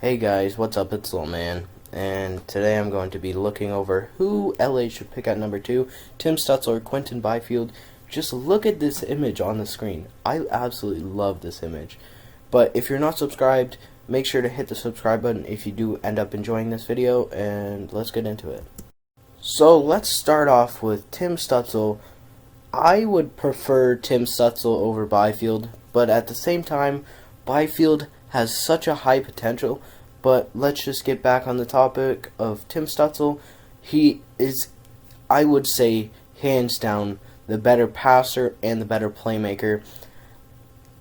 Hey guys, what's up? It's Lil Man, and today I'm going to be looking over who LA should pick at number 2, Tim Stutzle or Quinton Byfield. Just look at this image on the screen. I absolutely love this image. But if you're not subscribed, make sure to hit the subscribe button if you do end up enjoying this video, and let's get into it. So let's start off with Tim Stutzle. I would prefer Tim Stutzle over Byfield, but at the same time, Byfield has such a high potential. But let's just get back on the topic of Tim Stutzle. He is, I would say, hands down, the better passer and the better playmaker.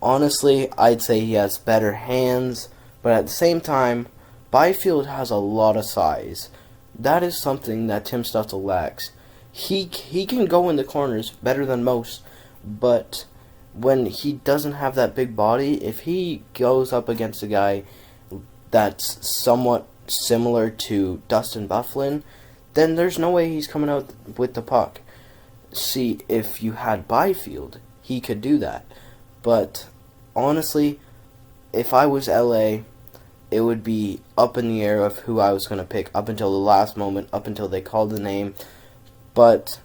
Honestly, I'd say he has better hands, but at the same time, Byfield has a lot of size. That is something that Tim Stutzle lacks. He can go in the corners better than most, but when he doesn't have that big body, if he goes up against a guy that's somewhat similar to Dustin Byfuglien, then there's no way he's coming out with the puck. See, if you had Byfield, he could do that. But honestly, if I was LA, it would be up in the air of who I was going to pick up until the last moment, up until they called the name. But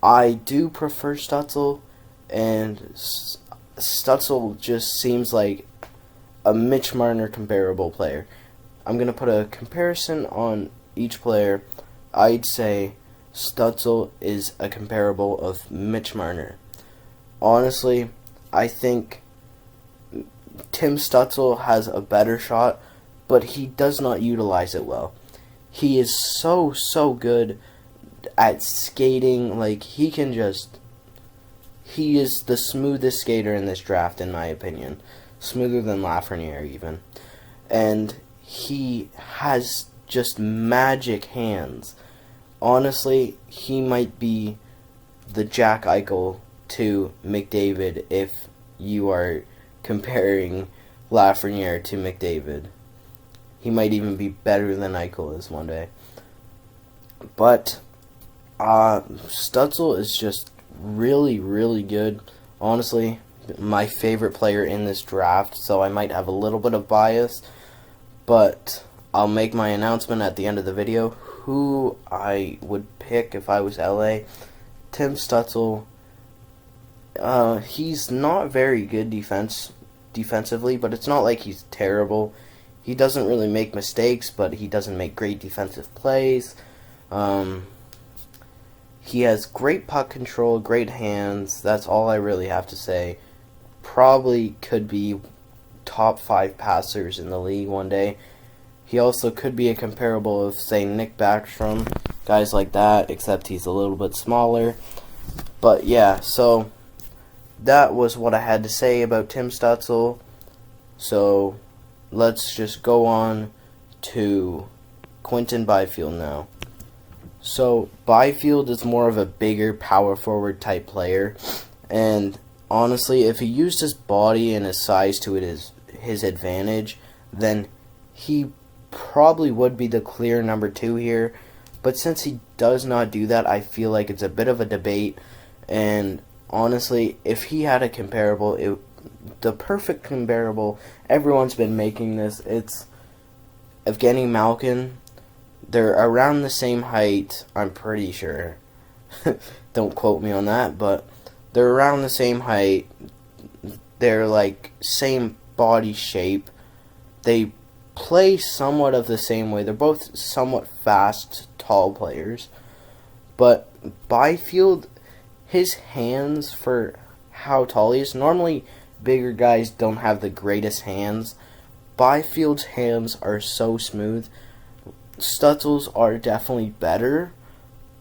I do prefer Stutzle, and Stutzle just seems like a Mitch Marner comparable player. I'm going to put a comparison on each player. I'd say Stutzle is a comparable of Mitch Marner. Honestly, I think Tim Stutzle has a better shot, but he does not utilize it well. He is so good at skating. Like, he is the smoothest skater in this draft, in my opinion. Smoother than Lafreniere, even. And he has just magic hands. Honestly, he might be the Jack Eichel to McDavid if you are comparing Lafreniere to McDavid. He might even be better than Eichel is one day. But Stutzle is just really good. Honestly, my favorite player in this draft, so I might have a little bit of bias, but I'll make my announcement at the end of the video who I would pick if I was LA. Tim Stutzle, he's not very good defensively, but it's not like he's terrible. He doesn't really make mistakes, but he doesn't make great defensive plays. He has great puck control, great hands. That's all I really have to say. Probably could be top 5 passers in the league one day. He also could be a comparable of, say, Nick Backstrom, guys like that, except he's a little bit smaller. But yeah, so that was what I had to say about Tim Stutzle. So let's just go on to Quinton Byfield now. So Byfield is more of a bigger power forward type player, and honestly, if he used his body and his size to his advantage, then he probably would be the clear number 2 here. But since he does not do that, I feel like it's a bit of a debate. And honestly, if he had a comparable, the perfect comparable, everyone's been making this. It's Evgeny Malkin. They're around the same height, I'm pretty sure. Don't quote me on that, but they're around the same height. They're like same body shape. They play somewhat of the same way. They're both somewhat fast, tall players. But Byfield, his hands for how tall he is, normally bigger guys don't have the greatest hands. Byfield's hands are so smooth. Stutzle's are definitely better,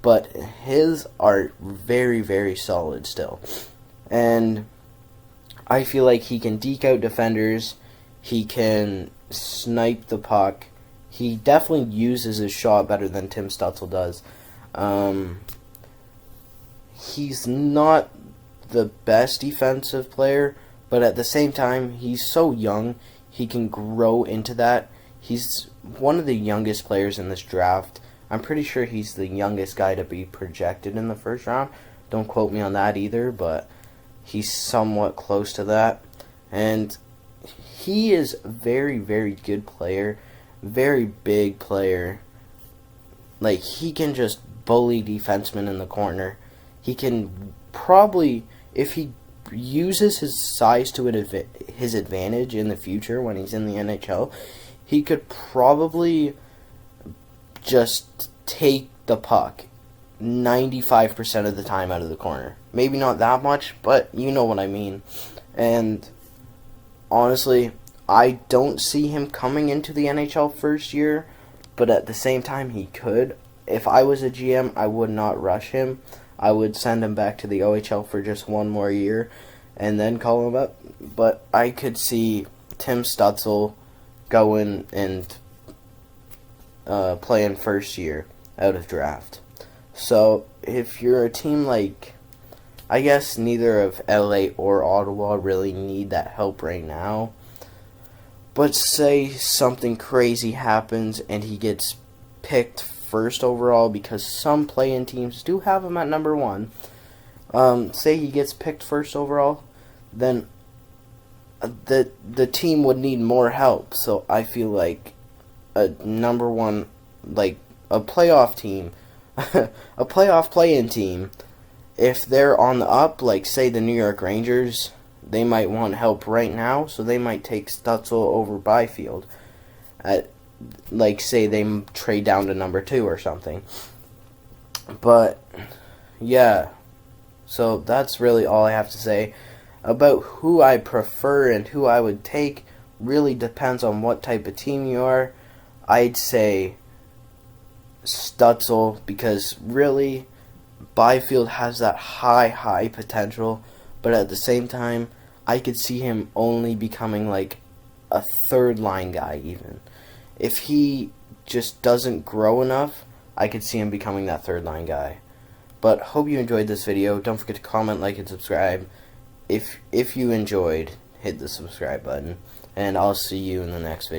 but his are very solid still. And I feel like he can deke out defenders. He can snipe the puck. He definitely uses his shot better than Tim Stutzle does. He's not the best defensive player, but at the same time, he's so young. He can grow into that. He's one of the youngest players in this draft. I'm pretty sure he's the youngest guy to be projected in the first round. Don't quote me on that either, but he's somewhat close to that. And he is a very good player. very big player. Like, he can just bully defensemen in the corner. He can probably, if he uses his size to his advantage in the future when he's in the NHL, he could probably just take the puck 95% of the time out of the corner. Maybe not that much, but you know what I mean. And honestly, I don't see him coming into the NHL first year, but at the same time, he could. If I was a GM, I would not rush him. I would send him back to the OHL for just one more year and then call him up. But I could see Tim Stutzle going and playing first year out of draft. So if you're a team like, I guess neither of LA or Ottawa really need that help right now, but say something crazy happens and he gets picked first overall, because some play-in teams do have him at number 1. Say he gets picked first overall, then the team would need more help. So I feel like a number 1, like a playoff team, a playoff play-in team, if they're on the up, like say the New York Rangers, they might want help right now, so they might take Stutzle over Byfield. Like say they trade down to number 2 or something. But yeah, so that's really all I have to say about who I prefer and who I would take. Really depends on what type of team you are. I'd say Stutzle, because really Byfield has that high potential, but at the same time I could see him only becoming like a third line guy. Even if he just doesn't grow enough, I could see him becoming that third line guy. But hope you enjoyed this video. Don't forget to comment, like, and subscribe. If you enjoyed, hit the subscribe button, and I'll see you in the next video.